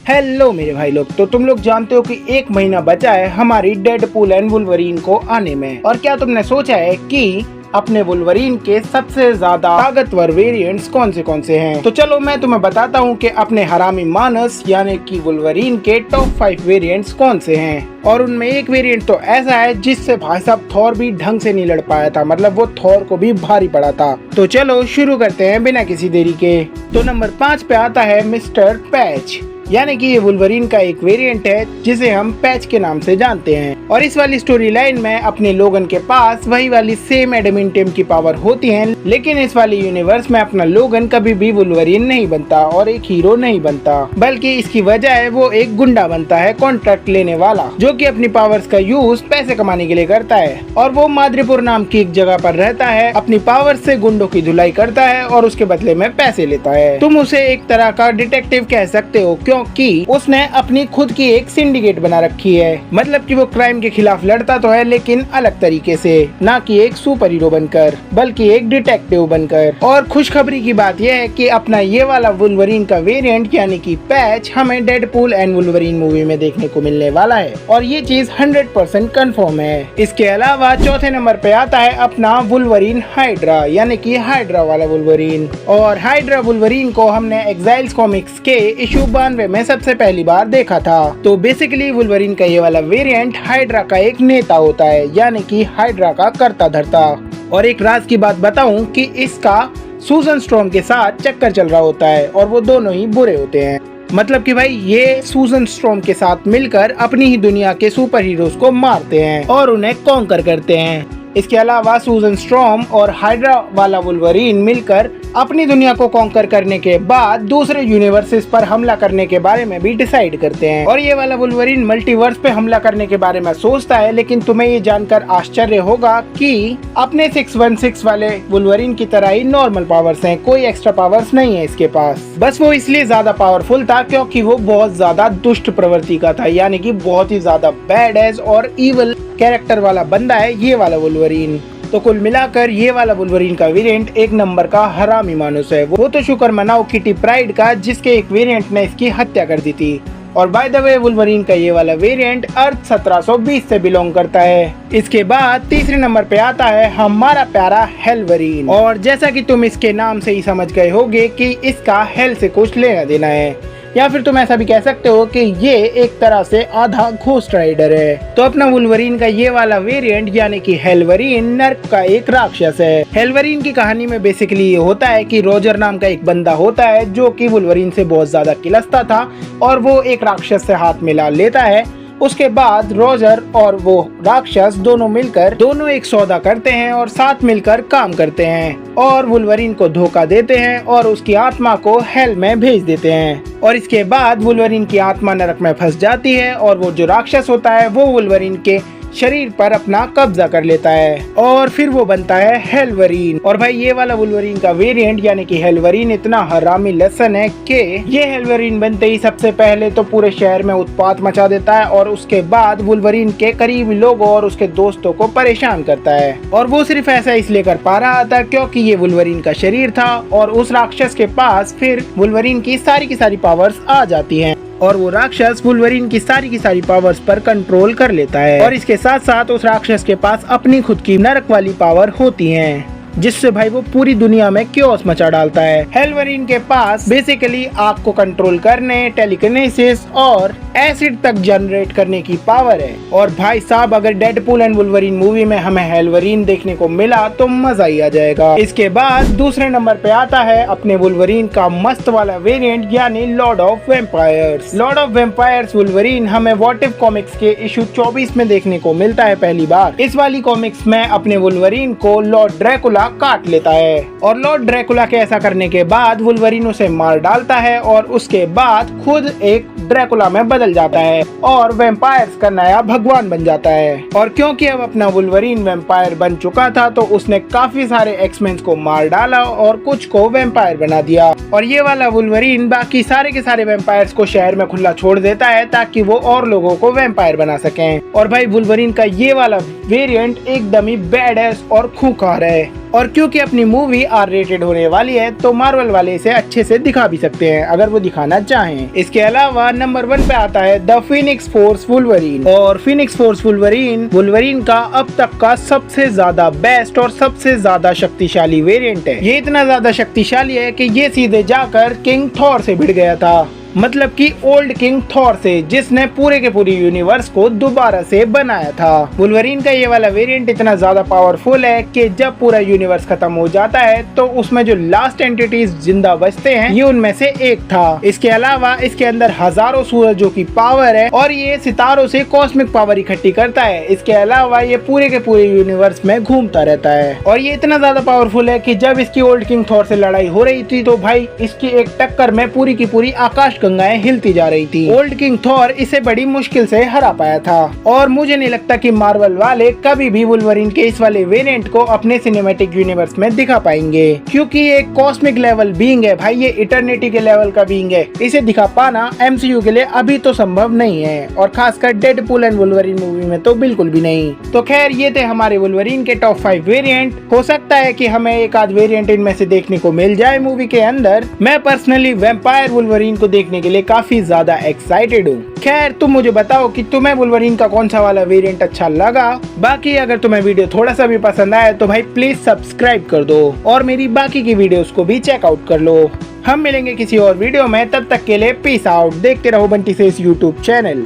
Hello मेरे भाई लोग, तो तुम लोग जानते हो कि एक महीना बचा है हमारी डेडपूल एंड वुल्वरीन को आने में। और क्या तुमने सोचा है कि अपने वुल्वरीन के सबसे ज्यादा ताकतवर वेरिएंट्स कौन से हैं? तो चलो मैं तुम्हें बताता हूँ कि अपने हरामी मानस यानी कि वुल्वरीन के टॉप 5 वेरिएंट्स कौन से हैं। और उनमें एक वेरिएंट तो ऐसा है जिससे भाई साहब थॉर भी ढंग से नहीं लड़ पाया था, मतलब वो थॉर को भी भारी पड़ा था। तो चलो शुरू करते हैं बिना किसी देरी के। तो नंबर 5 पे आता है मिस्टर पैच, यानी कि ये वुल्वरीन का एक वेरिएंट है जिसे हम पैच के नाम से जानते हैं। और इस वाली स्टोरी लाइन में अपने लोगन के पास वही वाली सेम एडामेंटियम की पावर होती है, लेकिन इस वाली यूनिवर्स में अपना लोगन कभी भी वुल्वरीन नहीं बनता और एक हीरो नहीं बनता, बल्कि इसकी वजह है वो एक गुंडा बनता है, कॉन्ट्रैक्ट लेने वाला, जो कि अपनी पावर्स का यूज पैसे कमाने के लिए करता है। और वो माद्रीपुर नाम की एक जगह पर रहता है, अपनी पावर से गुंडों की धुलाई करता है और उसके बदले में पैसे लेता है। तुम उसे एक तरह का डिटेक्टिव कह सकते हो, क्योंकि उसने अपनी खुद की एक सिंडिकेट बना रखी है। मतलब कि वो क्राइम के खिलाफ लड़ता तो है, लेकिन अलग तरीके से, ना कि एक सुपर हीरो बनकर, बल्कि एक डिटेक्टिव बनकर। और खुशखबरी की बात यह है कि अपना ये वाला वुल्वरीन का वेरिएंट यानी कि पैच हमें डेडपूल एंड वुल्वरीन मूवी में देखने को मिलने वाला है, और ये चीज 100% कंफर्म है। इसके अलावा चौथे नंबर पे आता है अपना वुल्वरीन हाइड्रा, यानी कि हाइड्रा वाला वुल्वरीन। और हाइड्रा वुल्वरीन को हमने एक्साइल्स कॉमिक्स के इशू 92 में सबसे पहली बार देखा था। तो बेसिकली वुल्वरीन का ये वाला वेरिएंट हाइड्रा का एक नेता होता है, यानी कि हाइड्रा का कर्ता धर्ता। और एक राज की बात बताऊं कि इसका सूजन स्ट्रॉम के साथ चक्कर चल रहा होता है और वो दोनों ही बुरे होते हैं। मतलब कि भाई ये सूजन स्ट्रॉम के साथ मिलकर अपनी ही दुनिया के सुपर हीरोज को मारते हैं और उन्हें कॉन्कर करते हैं। इसके अलावा सूजन स्ट्रॉम और हाइड्रा वाला वुल्वरीन मिलकर अपनी दुनिया को कॉन्कर करने के बाद दूसरे यूनिवर्सेस पर हमला करने के बारे में भी डिसाइड करते हैं। और ये वाला वुल्वरीन मल्टीवर्स पे हमला करने के बारे में सोचता है, लेकिन तुम्हें ये जानकर आश्चर्य होगा कि अपने 616 वाले वुल्वरीन की तरह ही नॉर्मल पावर्स हैं, कोई एक्स्ट्रा पावर्स नहीं है इसके पास। बस वो इसलिए ज्यादा पावरफुल था क्योंकि वो बहुत ज्यादा दुष्ट प्रवृत्ति का था, यानी कि बहुत ही ज्यादा बैड एज और इविल कैरेक्टर वाला बंदा है ये वाला वुल्वरीन। तो कुल मिलाकर ये वाला वुल्वरीन का वेरिएंट एक नंबर का हरामी मानुस है। वो तो शुक्र मनाओ किटी प्राइड का, जिसके एक वेरिएंट ने इसकी हत्या कर दी थी। और बाय द वे वुल्वरीन का ये वाला वेरिएंट अर्थ 1720 से बिलोंग करता है। इसके बाद तीसरे नंबर पे आता है हमारा प्यारा हेलवरीन। और जैसा कि तुम इसके नाम से ही समझ गए होगे कि इसका हेल से कुछ लेना देना है, या फिर तुम ऐसा भी कह सकते हो कि ये एक तरह से आधा घोस्ट राइडर है। तो अपना वुल्वरीन का ये वाला वेरिएंट यानी कि हेलवरीन नर्क का एक राक्षस है। हेलवरीन की कहानी में बेसिकली ये होता है कि रोजर नाम का एक बंदा होता है जो कि वुल्वरीन से बहुत ज्यादा किलसता था, और वो एक राक्षस से हाथ मिला लेता है। उसके बाद रोजर और वो राक्षस दोनों एक सौदा करते हैं और साथ मिलकर काम करते हैं और वुल्वरीन को धोखा देते हैं और उसकी आत्मा को हेल में भेज देते हैं। और इसके बाद वुल्वरीन की आत्मा नरक में फंस जाती है और वो जो राक्षस होता है वो वुल्वरीन के शरीर पर अपना कब्जा कर लेता है और फिर वो बनता है हेलवरीन। और भाई ये वाला वुल्वरीन का वेरिएंट यानी कि हेलवरीन इतना हरामी लसन है कि ये हेलवरीन बनते ही सबसे पहले तो पूरे शहर में उत्पात मचा देता है और उसके बाद वुल्वरीन के करीबी लोगों और उसके दोस्तों को परेशान करता है। और वो सिर्फ ऐसा इसलिए कर पा रहा था क्योंकि ये वुल्वरीन का शरीर था और उस राक्षस के पास फिर वुल्वरीन की सारी पावर्स आ जाती हैं और वो राक्षस वुल्वरीन की सारी पावर्स पर कंट्रोल कर लेता है। और इसके साथ साथ उस राक्षस के पास अपनी खुद की नरक वाली पावर होती हैं, जिससे भाई वो पूरी दुनिया में क्योस मचा डालता है। हेलवरीन के पास बेसिकली आग को कंट्रोल करने, टेलीकिनेसिस और एसिड तक जनरेट करने की पावर है। और भाई साहब अगर डेडपूल एंड वुल्वरीन मूवी में हमें हेलवरीन देखने को मिला तो मजा ही आ जाएगा। इसके बाद दूसरे नंबर पे आता है अपने वुल्वरीन का मस्त वाला वेरिएंट यानी Lord of vampires. Lord of vampires Wolverine हमें व्हाट इफ कॉमिक्स के इशू 24 में देखने को मिलता है पहली बार। इस वाली कॉमिक्स में अपने वुल्वरीन को लॉर्ड ड्रैकुला काट लेता है और लॉर्ड ड्रैकुला के ऐसा करने के बाद वुल्वरीन उसे मार डालता है और उसके बाद खुद एक ड्रैकुला में बदल जाता है और वैम्पायर्स का नया भगवान बन जाता है। और क्योंकि अब अपना वुल्वरीन वैम्पायर बन चुका था तो उसने काफी सारे एक्समेन को मार डाला और कुछ को वैम्पायर बना दिया। और ये वाला वुल्वरीन बाकी सारे के सारे वैम्पायर्स को शहर में खुला छोड़ देता है ताकि वो और लोगों को वैम्पायर बना सकें। और भाई वुल्वरीन का ये वाला वेरिएंट एकदम ही बैड और खूंखार है। और क्योंकि अपनी मूवी आर रेटेड होने वाली है तो मार्वल वाले इसे अच्छे से दिखा भी सकते हैं अगर वो दिखाना चाहें। इसके अलावा नंबर 1 पे आता है द फीनिक्स फोर्स वुल्वरीन। और फीनिक्स फोर्स वुल्वरीन का अब तक का सबसे ज्यादा बेस्ट और सबसे ज्यादा शक्तिशाली वेरिएंट है। ये इतना ज्यादा शक्तिशाली है कि ये सीधे जाकर किंग थॉर से भिड़ गया था, मतलब कि ओल्ड किंग थॉर से, जिसने पूरे के पूरे यूनिवर्स को दोबारा से बनाया था। वुल्वरीन का ये वाला वेरिएंट इतना ज्यादा पावरफुल है कि जब पूरा यूनिवर्स खत्म हो जाता है तो उसमें जो लास्ट एंटिटीज जिंदा बचते हैं ये उनमें से एक था। इसके अलावा इसके अंदर हजारों सूरजों की पावर है और ये सितारों से कॉस्मिक पावर इकट्ठी करता है। इसके अलावा ये पूरे के पूरे यूनिवर्स में घूमता रहता है और ये इतना ज्यादा पावरफुल है कि जब इसकी ओल्ड किंग थॉर से लड़ाई हो रही थी तो भाई इसकी एक टक्कर में पूरी की पूरी आकाश गंगाएं हिलती जा रही थी। ओल्ड किंग थॉर इसे बड़ी मुश्किल से हरा पाया था और मुझे नहीं लगता कि मार्वल वाले कभी भी वुल्वरीन के इस वाले वेरिएंट को अपने सिनेमैटिक यूनिवर्स में दिखा पाएंगे, क्योंकि ये एक कॉस्मिक लेवल बीइंग है भाई, ये इटर्निटी के लेवल का बीइंग है। इसे दिखा पाना एमसीयू के लिए अभी तो संभव नहीं है और खासकर डेडपूल एंड वुल्वरीन मूवी में तो बिल्कुल भी नहीं। तो खैर ये थे हमारे वुल्वरीन के टॉप 5 वेरिएंट। हो सकता है कि हमें एक आध वेरिएंट इनमें से देखने को मिल जाए मूवी के अंदर। मैं पर्सनली वैम्पायर वुल्वरीन को देखने के लिए काफी ज्यादा एक्साइटेड हूँ। खैर तुम मुझे बताओ कि तुम्हें वुल्वरीन का कौन सा वाला वेरिएंट अच्छा लगा। बाकी अगर तुम्हें वीडियो थोड़ा सा भी पसंद आया तो भाई प्लीज सब्सक्राइब कर दो और मेरी बाकी की वीडियोस को भी चेकआउट कर लो। हम मिलेंगे किसी और वीडियो में, तब तक के लिए पीस आउट। देखते रहो बंटी से इस यूट्यूब चैनल।